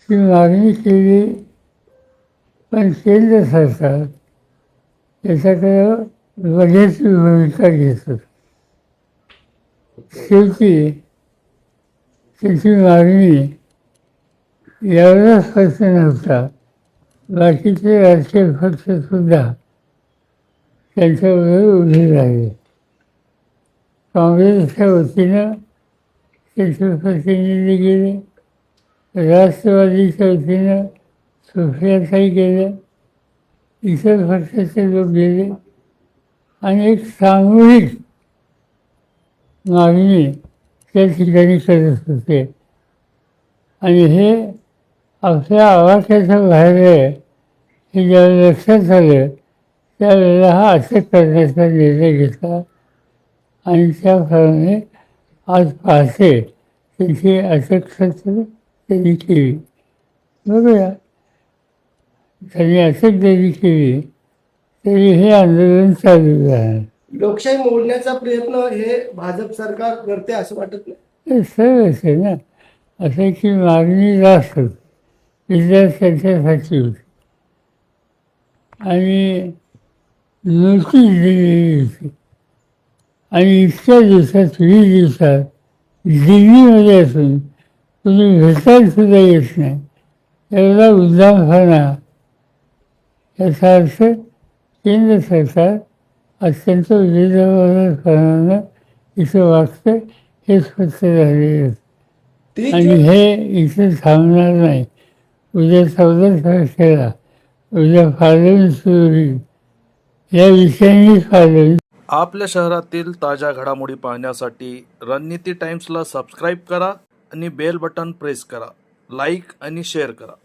ची मागणी केली, पण केंद्र सरकार त्याच्याकडं लगेच भूमिका घेतं. शेवटी त्याची मागणी एवढाच खर्च नव्हता, बाकीचे राजकीय पक्षसुद्धा त्यांच्याबरोबर उभे राहिले. काँग्रेसच्या वतीनं त्याचे प्रतिनिधी गेले, राष्ट्रवादीच्या वतीनं सुप्रियाताई गेले, इतर पक्षाचे लोक गेले आणि एक सामूहिक मागणी त्या ठिकाणी करत होते. आणि हे आपल्या आवाक्याच्या बाहेर आहे हे ज्यावेळेला लक्षात आलं त्यावेळेला हा अटक करण्याचा निर्णय घेतला आणि त्याप्रमाणे आज पहाटे त्यांची अटक त्यांनी केली. बघूया, त्यांनी अटक जरी केली तरी हे आंदोलन चालू राहणार. लोकशाही मोडण्याचा प्रयत्न हे भाजप सरकार करते असं वाटत नाही? हे सर्वच आहे ना. असं की मागणी जास्त होती, विद्यार्थ्यांच्यासाठी होती आणि नोटीस दिलेली होती. आणि इतक्या दिवसात 20 दिवसात दिल्लीमध्ये असून तुम्ही भेटायला सुद्धा येत नाही, एवढा उद्दामपणा. याचा अर्थ केंद्र सरकार अत्यंत बेजबाबदारपणानं इथं वागतं हे स्पष्ट झालेलं. आणि हे इथं थांबणार नाही. उद्या 14 तारखेला उद्या पार्लमेंट सुरू होईल. या विषयाने पार्लमेंट. आपल्या शहरातील ताज्या घडामोडी पाहण्यासाठी रणनीती टाइम्सला सबस्क्राईब करा आणि बेल बटन प्रेस करा. लाईक आणि शेअर करा.